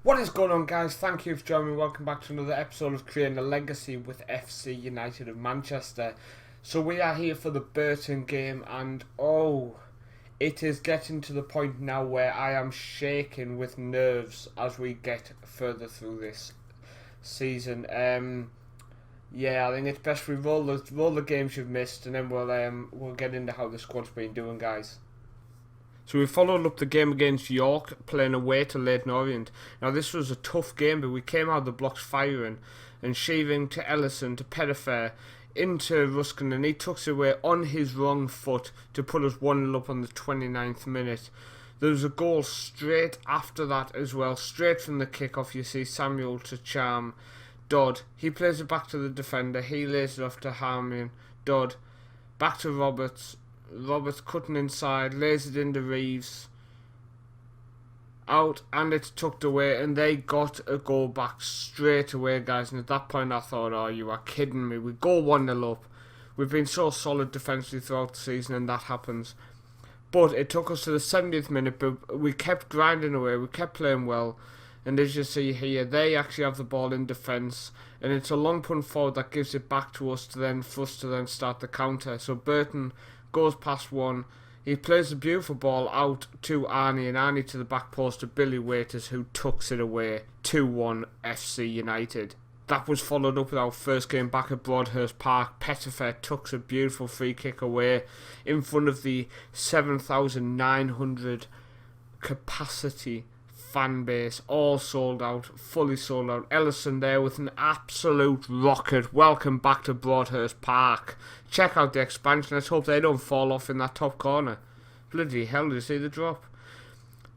What is going on, guys? Thank you for joining me. Welcome back to another episode of Creating a Legacy with FC United of Manchester. So we are here for the Burton game, and it is getting to the point now where I am shaking with nerves as we get further through this season. Yeah, I think it's best we roll the games you've missed, and then we'll get into how the squad's been doing, guys. So we followed up the game against York, playing away to Leyton Orient. Now this was a tough game, but we came out of the blocks firing and shaving to Ellison, to Pettifer, into Ruskin, and he took it away on his wrong foot to put us 1-0 up on the 29th minute. There was a goal straight after that as well, straight from the kickoff. You see Samuel to Charm. Dodd, he plays it back to the defender, he lays it off to Harmon. Dodd, back to Roberts cutting inside, lays it into Reeves, out, and it's tucked away, and they got a goal back straight away, guys. And at that point I thought, oh, you are kidding me. We go 1-0 up. We've been so solid defensively throughout the season, and that happens. But it took us to the 70th minute, but we kept grinding away, we kept playing well. And as you see here, they actually have the ball in defence, and it's a long punt forward that gives it back to us for us to then start the counter. So Burton goes past one, he plays a beautiful ball out to Arnie, and Arnie to the back post to Billy Waiters, who tucks it away. 2-1 FC United. That was followed up with our first game back at Broadhurst Park. Pettifer tucks a beautiful free kick away in front of the 7,900 capacity fan base, all sold out, fully sold out. Ellison there with an absolute rocket. Welcome back to Broadhurst Park. Check out the expansion. Let's hope they don't fall off in that top corner. Bloody hell, did you see the drop?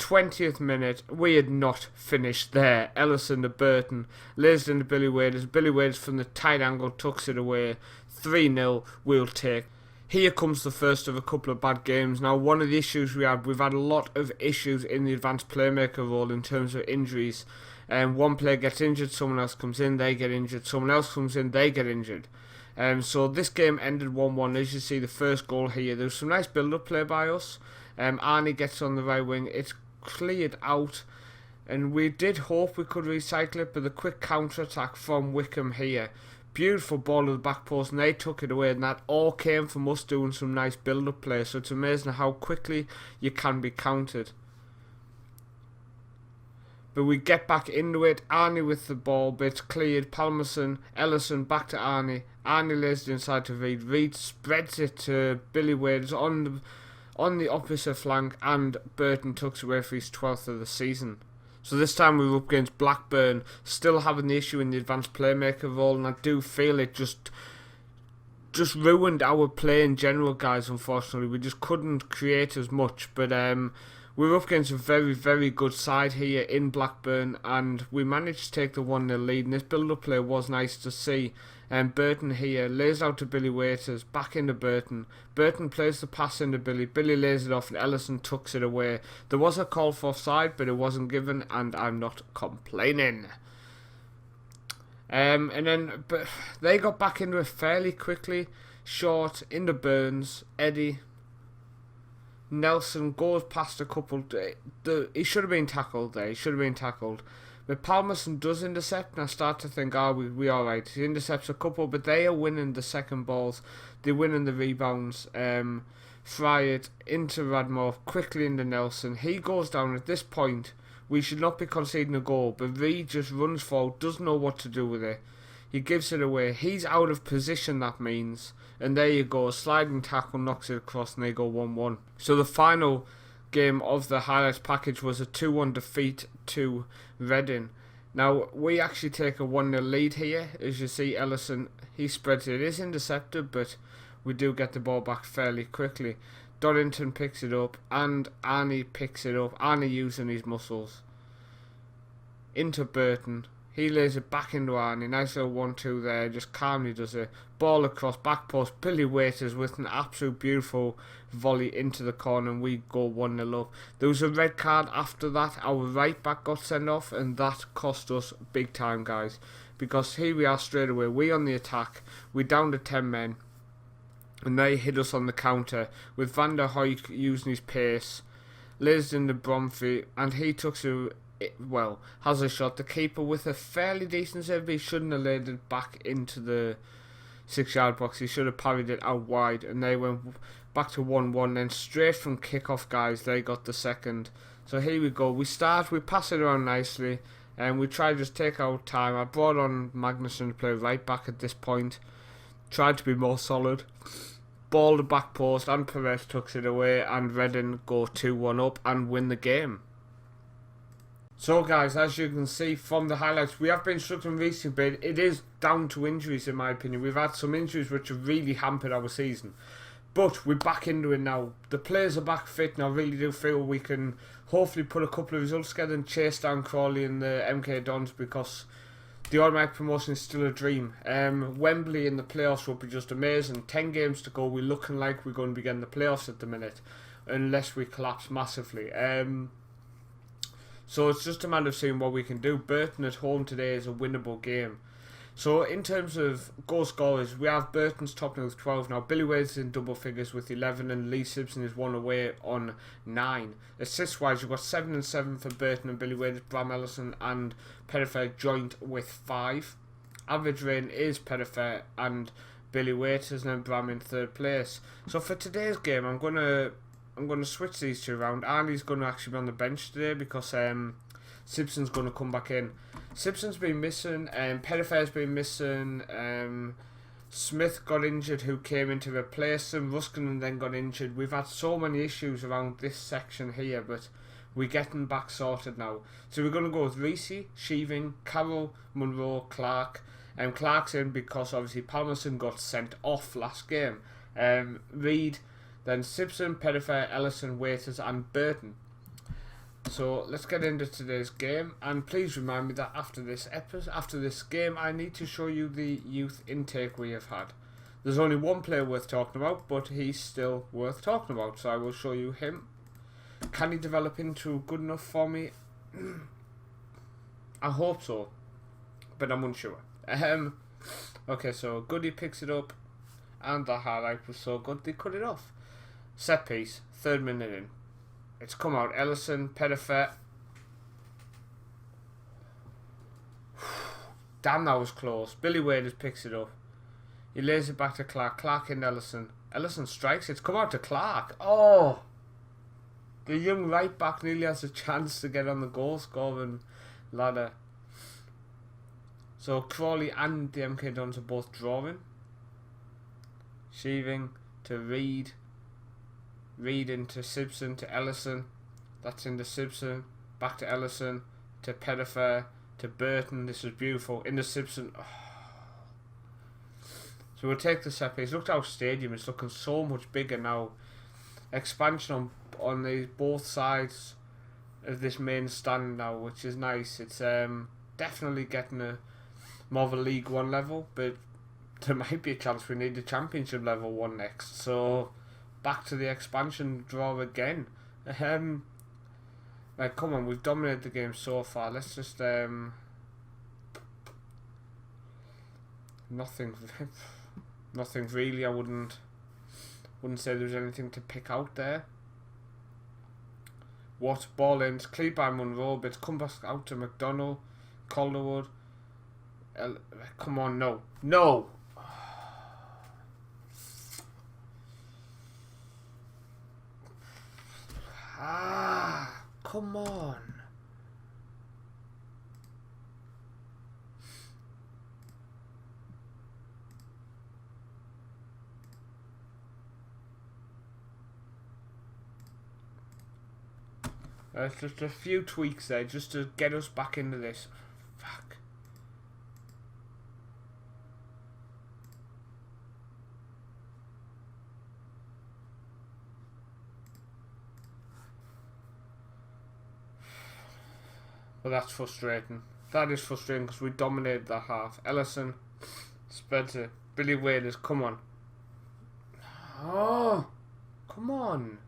20th minute, we had not finished there. Ellison to Burton, lays it into Billy Waders. Billy Waders from the tight angle tucks it away. 3-0, we'll take. Here comes the first of a couple of bad games. Now, one of the issues we've had a lot of issues in the advanced playmaker role in terms of injuries. One player gets injured, someone else comes in, they get injured, someone else comes in, they get injured. So this game ended 1-1. As you see, the first goal here, there was some nice build-up play by us. Arnie gets on the right wing, it's cleared out, and we did hope we could recycle it, but the quick counter-attack from Wickham here, beautiful ball to the back post, and they took it away, and that all came from us doing some nice build-up play. So it's amazing how quickly you can be countered. But we get back into it. Arnie with the ball, but it's cleared. Palmerson, Ellison back to Arnie. Arnie lays it inside to Reed. Reed spreads it to Billy Waders on the opposite flank, and Burton tucks away for his 12th of the season. So this time we were up against Blackburn, still having the issue in the advanced playmaker role, and I do feel it just ruined our play in general, guys, unfortunately. We just couldn't create as much, but we were up against a very, very good side here in Blackburn, and we managed to take the 1-0 lead, and this build-up play was nice to see. Burton here lays out to Billy Waiters, back into Burton. Burton plays the pass into Billy. Billy lays it off, and Ellison tucks it away. There was a call for offside, but it wasn't given, and I'm not complaining. But they got back into it fairly quickly. Short into Burns. Eddie. Nelson goes past a couple. He should have been tackled there. But Palmerson does intercept, and I start to think, we alright. He intercepts a couple, but they are winning the second balls. They're winning the rebounds. Fry it into Radmore, quickly into Nelson. He goes down. At this point, we should not be conceding a goal, but Reed just runs forward, doesn't know what to do with it. He gives it away. He's out of position, that means. And there you go, a sliding tackle knocks it across, and they go 1-1. So the final game of the highlights package was a 2-1 defeat to Reading. Now we actually take a 1-0 lead here. As you see, Ellison, he spreads it. It is intercepted, but we do get the ball back fairly quickly. Doddington picks it up, and Arnie picks it up. Arnie using his muscles. Into Burton. He lays it back into Arnie. Nice little 1-2 there. Just calmly does it. Ball across, back post. Billy Waiters with an absolute beautiful volley into the corner, and we go 1-0 up. There was a red card after that. Our right back got sent off, and that cost us big time, guys. Because here we are straight away. We on the attack. We're down to 10 men. And they hit us on the counter with Van der Hoek using his pace. Lays into Bromfy, and he tucks well, has a shot. The keeper with a fairly decent save, but he shouldn't have laid it back into the 6-yard box. He should have parried it out wide, and they went back to 1-1. Then straight from kickoff, guys, they got the second. So here we go. We pass it around nicely, and we try to just take our time. I brought on Magnussen to play right back at this point. Tried to be more solid. Ball the back post, and Perez tucks it away, and Reading go 2-1 up and win the game. So guys, as you can see from the highlights, we have been struggling recently, but it is down to injuries in my opinion. We've had some injuries which have really hampered our season. But we're back into it now. The players are back fit, and I really do feel we can hopefully put a couple of results together and chase down Crawley and the MK Dons, because the automatic promotion is still a dream. Wembley in the playoffs will be just amazing. 10 games to go. We're looking like we're going to be getting the playoffs at the minute, unless we collapse massively. So it's just a matter of seeing what we can do. Burton at home today is a winnable game. So in terms of goal scorers, we have Burton's top now with 12 now. Billy Wade is in double figures with 11, and Lee Simpson is one away on 9. Assists wise, you've got 7 and 7 for Burton and Billy Wade. Bram Ellison and Pettifer joint with 5. Average rating is Pettifer and Billy Wade, and then Bram in 3rd place. So for today's game, I'm gonna switch these two around. Arnie's gonna actually be on the bench today because Simpson's gonna come back in. Simpson's been missing, Pettifer's been missing, Smith got injured who came in to replace him, Ruskinen then got injured. We've had so many issues around this section here, but we're getting back sorted now. So we're going to go with Reese, Sheeving, Carroll, Munro, Clark. Clark's in because obviously Palmerson got sent off last game. Reed, then Simpson, Pettifer, Ellison, Waiters and Burton. So let's get into today's game, and please remind me that after this game, I need to show you the youth intake we have had. There's only one player worth talking about, but he's still worth talking about, so I will show you him. Can he develop into good enough for me? I hope so, but I'm unsure. Okay, so Goody picks it up, and the highlight was so good they cut it off. Set piece, 3rd minute in. It's come out. Ellison, Pettifer. Damn, that was close. Billy Wade picks it up. He lays it back to Clark. Clark and Ellison. Ellison strikes. It's come out to Clark. Oh! The young right back nearly has a chance to get on the goal scoring ladder. So Crawley and the MK Dons are both drawing. Sheeving to Reed. Reed into Simpson to Ellison. That's into Simpson. Back to Ellison. To Pettifer. To Burton. This is beautiful. Into Simpson. Oh. So we'll take the set piece. Look at our stadium. It's looking so much bigger now. Expansion on the both sides of this main stand now, which is nice. It's definitely getting a more of a League 1 level, but there might be a chance we need the Championship level 1 next. So back to the expansion draw again. Like, come on, we've dominated the game so far. Let's just nothing really. I wouldn't say there was anything to pick out there. What ball in? It's cleared by Munro, but it's come back out to McDonald, Calderwood. Come on, no. Come on. Just a few tweaks there, just to get us back into this. Fuck. Well, that's frustrating. That is frustrating because we dominated that half. Ellison, Spencer, Billy Waders, come on. Oh, come on.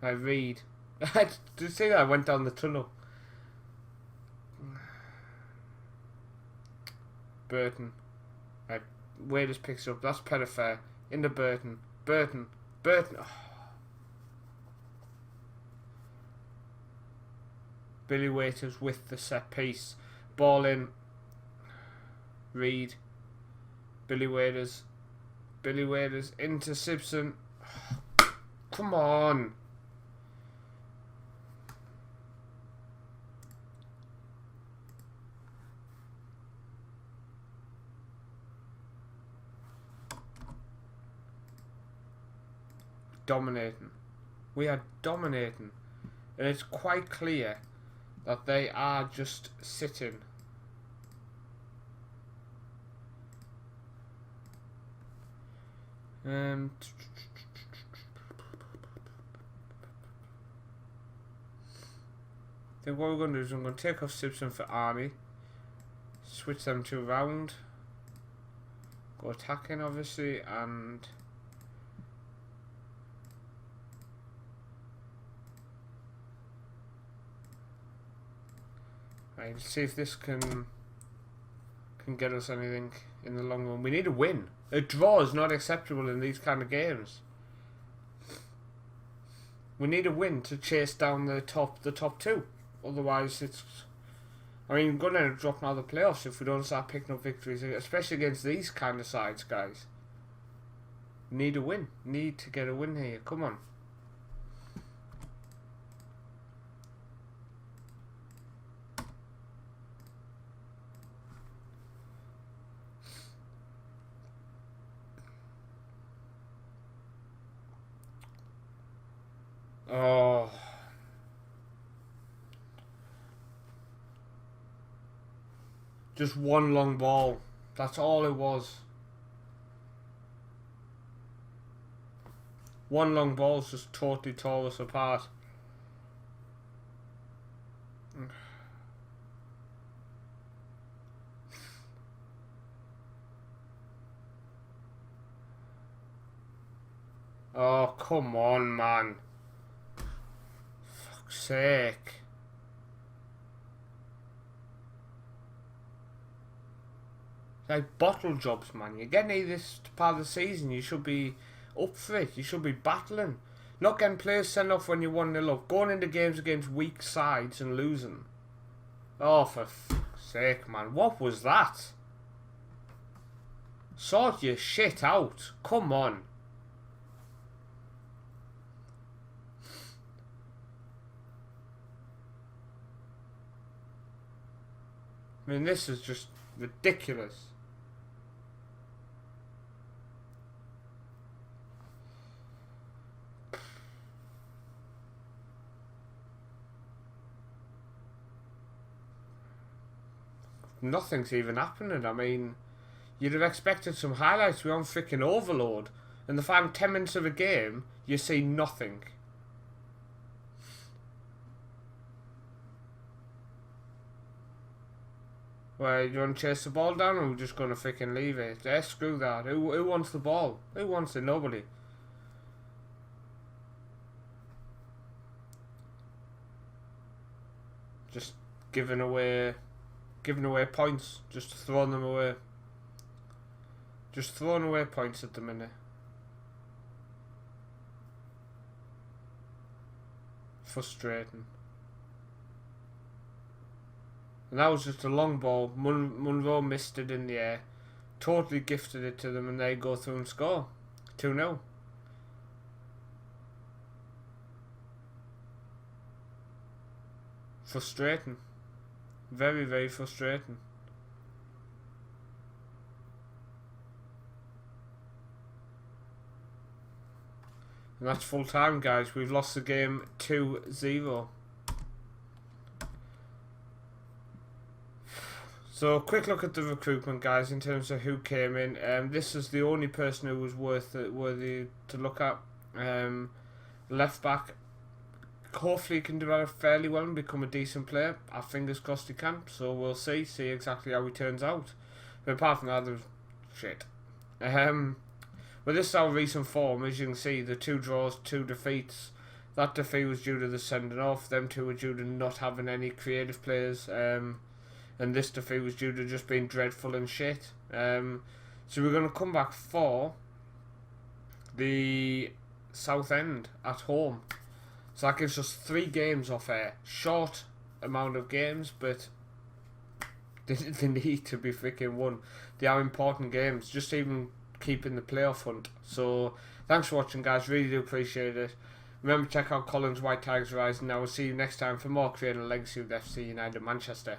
I read. Did you see that? I went down the tunnel. Burton. Right, Waders picks up. That's Pettifer. Into Burton. Burton. Oh. Billy Waiters with the set piece. Ball in. Reed. Billy Waiters. Billy Waiters into Simpson. Come on. Dominating. We are dominating. And it's quite clear that they are just sitting. I think what we're going to do is I'm going to take off Simpson for Arnie. Switch them to round. Go attacking, obviously, and... Right, let's see if this can get us anything in the long run. We need a win. A draw is not acceptable in these kind of games. We need a win to chase down the top two. Otherwise, it's... I mean, we're going to end up dropping out of the playoffs if we don't start picking up victories, especially against these kind of sides, guys. Need a win. Need to get a win here. Come on. Oh. Just one long ball. That's all it was. One long ball's just totally tore us apart. Oh, come on, man. Fuck's sake. Like bottle jobs, man. You're getting this part of the season. You should be up for it. You should be battling. Not getting players sent off when you're 1-0 up. Going into games against weak sides and losing. Oh, for fuck's sake, man. What was that? Sort your shit out. Come on. I mean, this is just ridiculous. Nothing's even happening. I mean, you'd have expected some highlights. We're on freaking overload. And the final 10 minutes of a game, you see nothing. Well, you want to chase the ball down, or we're just going to freaking leave it? Yeah, screw that. Who wants the ball? Who wants it? Nobody. Just giving away points. Just throwing them away. Just throwing away points at the minute. Frustrating. And that was just a long ball. Munro missed it in the air. Totally gifted it to them, and they go through and score. 2-0. Frustrating. Very, very frustrating. And that's full time, guys. We've lost the game 2-0. So, quick look at the recruitment, guys, in terms of who came in. This is the only person who was worthy to look at. Left back. Hopefully he can develop fairly well and become a decent player. Our fingers crossed he can. So we'll see exactly how he turns out. But apart from that, there's shit. But this is our recent form. As you can see, the 2 draws, 2 defeats. That defeat was due to the sending off. Them 2 were due to not having any creative players. And this defeat was due to just being dreadful and shit. So we're going to come back for the Southend at home. So that gives us 3 games off air. Short amount of games, but they need to be freaking won. They are important games, just even keeping the playoff hunt. So thanks for watching, guys, really do appreciate it. Remember to check out Colin's White Tigers Rising. I will see you next time for more creating a legacy with FC United Manchester.